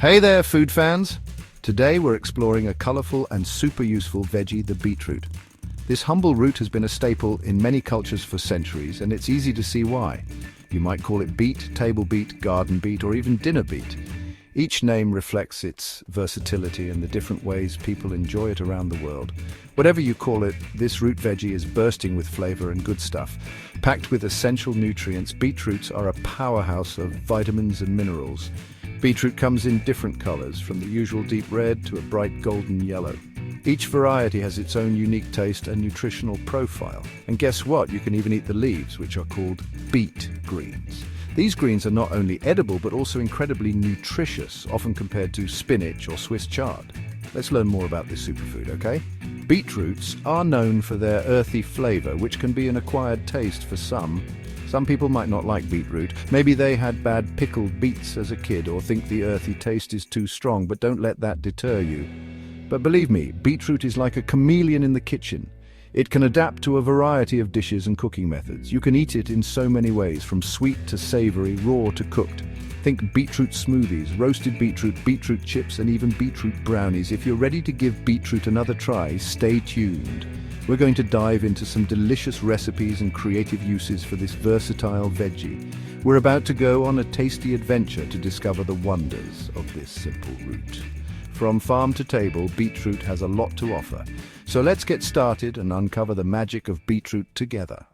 Hey there, food fans! Today we're exploring a colorful and super useful veggie, the beetroot. This humble root has been a staple in many cultures for centuries, and it's easy to see why. You might call it beet, table beet, garden beet, or even dinner beet. Each name reflects its versatility and the different ways people enjoy it around the world. Whatever you call it, this root veggie is bursting with flavor and good stuff. Packed with essential nutrients, beetroots are a powerhouse of vitamins and minerals. Beetroot comes in different colors, from the usual deep red to a bright golden yellow. Each variety has its own unique taste and nutritional profile. And guess what? You can even eat the leaves, which are called beet greens. These greens are not only edible, but also incredibly nutritious, often compared to spinach or Swiss chard. Let's learn more about this superfood, okay? Beetroots are known for their earthy flavor, which can be an acquired taste for some. Some people might not like beetroot. Maybe they had bad pickled beets as a kid or think the earthy taste is too strong, but don't let that deter you. But believe me, beetroot is like a chameleon in the kitchen. It can adapt to a variety of dishes and cooking methods. You can eat it in so many ways, from sweet to savory, raw to cooked. Think beetroot smoothies, roasted beetroot, beetroot chips, and even beetroot brownies. If you're ready to give beetroot another try, stay tuned. We're going to dive into some delicious recipes and creative uses for this versatile veggie. We're about to go on a tasty adventure to discover the wonders of this simple root. From farm to table, beetroot has a lot to offer. So let's get started and uncover the magic of beetroot together.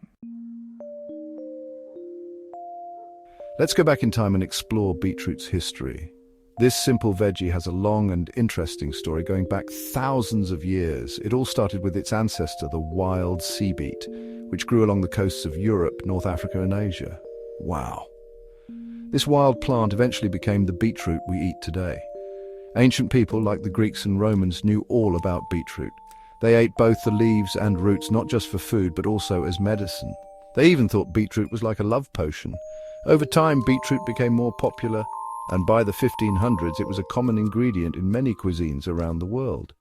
Let's go back in time and explore beetroot's history. This simple veggie has a long and interesting story going back thousands of years. It all started with its ancestor, the wild sea beet, which grew along the coasts of Europe, North Africa, and Asia. Wow! This wild plant eventually became the beetroot we eat today. Ancient people, like the Greeks and Romans, knew all about beetroot. They ate both the leaves and roots, not just for food, but also as medicine. They even thought beetroot was like a love potion. Over time, beetroot became more popular, and by the 1500s, it was a common ingredient in many cuisines around the world.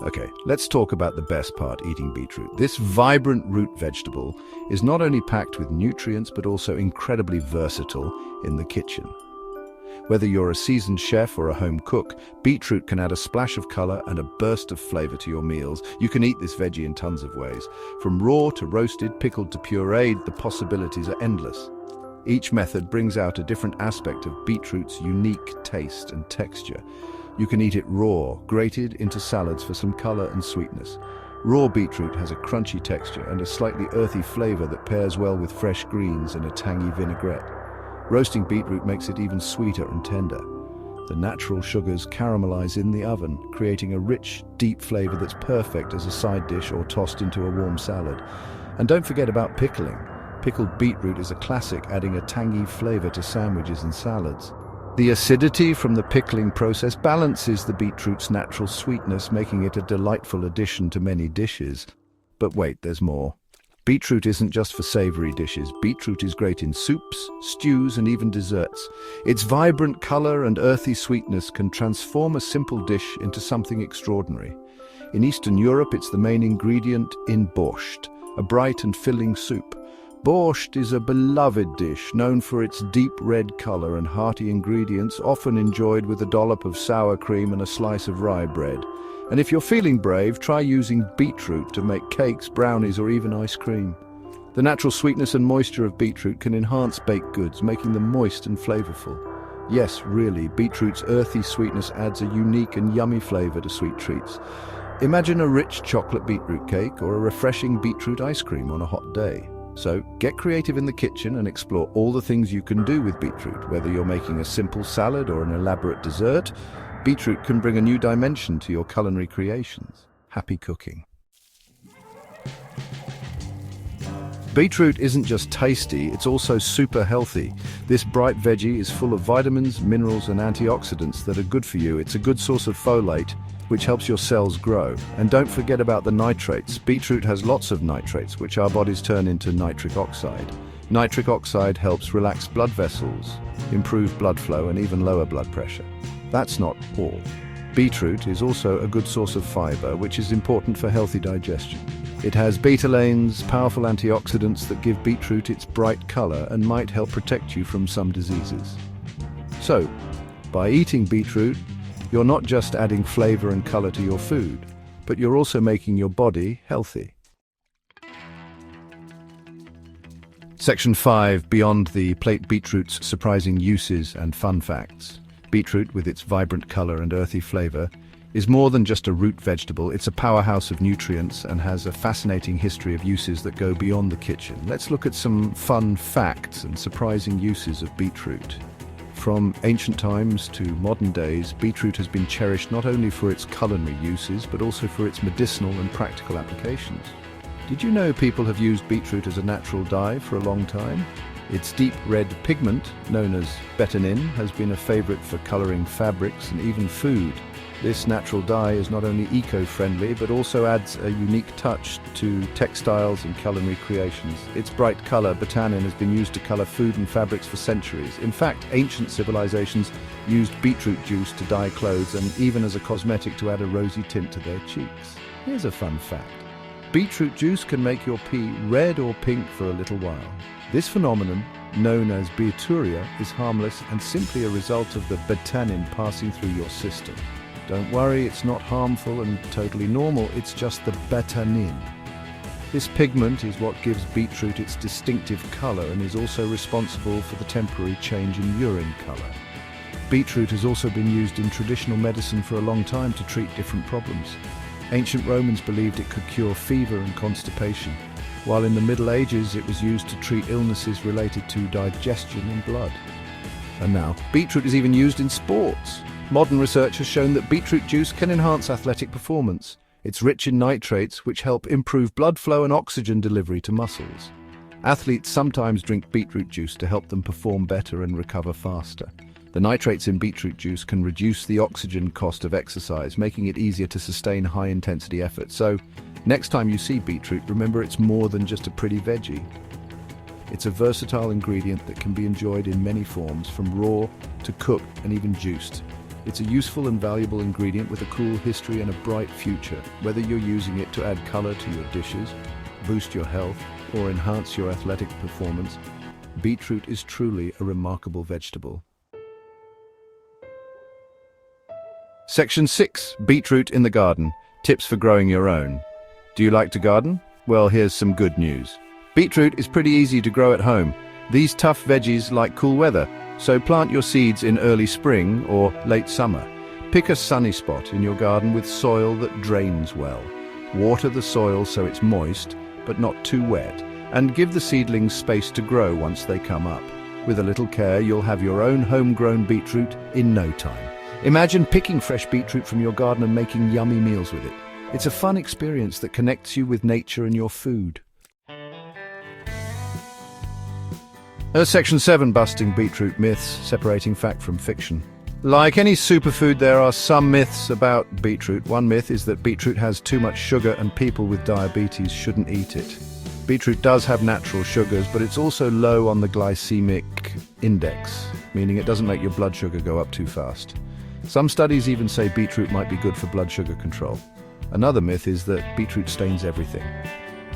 Okay, let's talk about the best part, eating beetroot. This vibrant root vegetable is not only packed with nutrients, but also incredibly versatile in the kitchen. Whether you're a seasoned chef or a home cook, beetroot can add a splash of color and a burst of flavor to your meals. You can eat this veggie in tons of ways. From raw to roasted, pickled to pureed, the possibilities are endless. Each method brings out a different aspect of beetroot's unique taste and texture. You can eat it raw, grated into salads for some color and sweetness. Raw beetroot has a crunchy texture and a slightly earthy flavor that pairs well with fresh greens and a tangy vinaigrette. Roasting beetroot makes it even sweeter and tender. The natural sugars caramelize in the oven, creating a rich, deep flavor that's perfect as a side dish or tossed into a warm salad. And don't forget about pickling. Pickled beetroot is a classic, adding a tangy flavor to sandwiches and salads. The acidity from the pickling process balances the beetroot's natural sweetness, making it a delightful addition to many dishes. But wait, there's more. Beetroot isn't just for savory dishes. Beetroot is great in soups, stews, and even desserts. Its vibrant color and earthy sweetness can transform a simple dish into something extraordinary. In Eastern Europe, it's the main ingredient in borscht, a bright and filling soup. Borscht is a beloved dish, known for its deep red color and hearty ingredients, often enjoyed with a dollop of sour cream and a slice of rye bread. And if you're feeling brave, try using beetroot to make cakes, brownies, or even ice cream. The natural sweetness and moisture of beetroot can enhance baked goods, making them moist and flavorful. Yes, really, beetroot's earthy sweetness adds a unique and yummy flavor to sweet treats. Imagine a rich chocolate beetroot cake or a refreshing beetroot ice cream on a hot day. So get creative in the kitchen and explore all the things you can do with beetroot. Whether you're making a simple salad or an elaborate dessert, beetroot can bring a new dimension to your culinary creations. Happy cooking. Beetroot isn't just tasty, it's also super healthy. This bright veggie is full of vitamins, minerals, and antioxidants that are good for you. It's a good source of folate, which helps your cells grow. And don't forget about the nitrates. Beetroot has lots of nitrates, which our bodies turn into nitric oxide. Nitric oxide helps relax blood vessels, improve blood flow, and even lower blood pressure. That's not all. Beetroot is also a good source of fiber, which is important for healthy digestion. It has betalains, powerful antioxidants that give beetroot its bright color and might help protect you from some diseases. So, by eating beetroot, you're not just adding flavor and color to your food, but you're also making your body healthy. Section 5, beyond the plate, beetroot's surprising uses and fun facts. Beetroot, with its vibrant color and earthy flavor, is more than just a root vegetable. It's a powerhouse of nutrients and has a fascinating history of uses that go beyond the kitchen. Let's look at some fun facts and surprising uses of beetroot. From ancient times to modern days, beetroot has been cherished not only for its culinary uses, but also for its medicinal and practical applications. Did you know people have used beetroot as a natural dye for a long time? Its deep red pigment, known as betanin, has been a favorite for coloring fabrics and even food. This natural dye is not only eco-friendly, but also adds a unique touch to textiles and culinary creations. Its bright color, betanin, has been used to color food and fabrics for centuries. In fact, ancient civilizations used beetroot juice to dye clothes and even as a cosmetic to add a rosy tint to their cheeks. Here's a fun fact. Beetroot juice can make your pee red or pink for a little while. This phenomenon, known as beeturia, is harmless and simply a result of the betanin passing through your system. Don't worry, it's not harmful and totally normal, it's just the betanin. This pigment is what gives beetroot its distinctive color and is also responsible for the temporary change in urine color. Beetroot has also been used in traditional medicine for a long time to treat different problems. Ancient Romans believed it could cure fever and constipation, while in the Middle Ages it was used to treat illnesses related to digestion and blood. And now, beetroot is even used in sports. Modern research has shown that beetroot juice can enhance athletic performance. It's rich in nitrates, which help improve blood flow and oxygen delivery to muscles. Athletes sometimes drink beetroot juice to help them perform better and recover faster. The nitrates in beetroot juice can reduce the oxygen cost of exercise, making it easier to sustain high-intensity effort. So, next time you see beetroot, remember it's more than just a pretty veggie. It's a versatile ingredient that can be enjoyed in many forms, from raw to cooked and even juiced. It's a useful and valuable ingredient with a cool history and a bright future. Whether you're using it to add color to your dishes, boost your health, or enhance your athletic performance, beetroot is truly a remarkable vegetable. Section 6. Beetroot in the garden. Tips for growing your own. Do you like to garden? Well, here's some good news. Beetroot is pretty easy to grow at home. These tough veggies like cool weather, so plant your seeds in early spring or late summer. Pick a sunny spot in your garden with soil that drains well. Water the soil so it's moist, but not too wet, and give the seedlings space to grow once they come up. With a little care, you'll have your own homegrown beetroot in no time. Imagine picking fresh beetroot from your garden and making yummy meals with it. It's a fun experience that connects you with nature and your food. Section 7, busting beetroot myths, separating fact from fiction. Like any superfood, there are some myths about beetroot. One myth is that beetroot has too much sugar and people with diabetes shouldn't eat it. Beetroot does have natural sugars, but it's also low on the glycemic index, meaning it doesn't make your blood sugar go up too fast. Some studies even say beetroot might be good for blood sugar control. Another myth is that beetroot stains everything.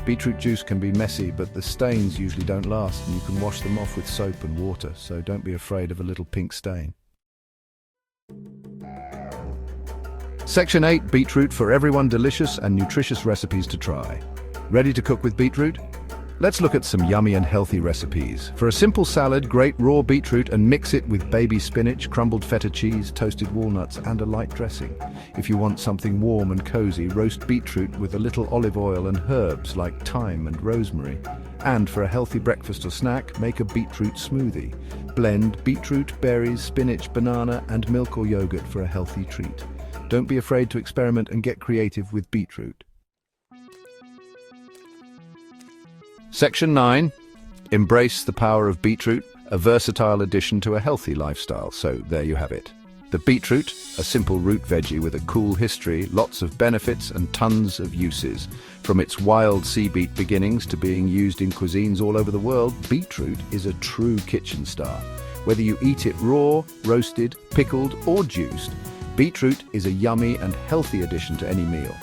Beetroot juice can be messy, but the stains usually don't last, and you can wash them off with soap and water, so don't be afraid of a little pink stain. Section 8, beetroot for everyone, delicious and nutritious recipes to try. Ready to cook with beetroot? Let's look at some yummy and healthy recipes. For a simple salad, grate raw beetroot and mix it with baby spinach, crumbled feta cheese, toasted walnuts, and a light dressing. If you want something warm and cozy, roast beetroot with a little olive oil and herbs like thyme and rosemary. And for a healthy breakfast or snack, make a beetroot smoothie. Blend beetroot, berries, spinach, banana, and milk or yogurt for a healthy treat. Don't be afraid to experiment and get creative with beetroot. Section 9. Embrace the power of beetroot, a versatile addition to a healthy lifestyle. So there you have it. The beetroot, a simple root veggie with a cool history, lots of benefits and tons of uses. From its wild sea beet beginnings to being used in cuisines all over the world, beetroot is a true kitchen star. Whether you eat it raw, roasted, pickled or juiced, beetroot is a yummy and healthy addition to any meal.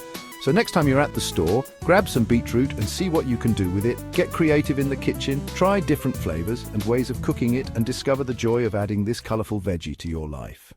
So next time you're at the store, grab some beetroot and see what you can do with it. Get creative in the kitchen, try different flavors and ways of cooking it, and discover the joy of adding this colorful veggie to your life.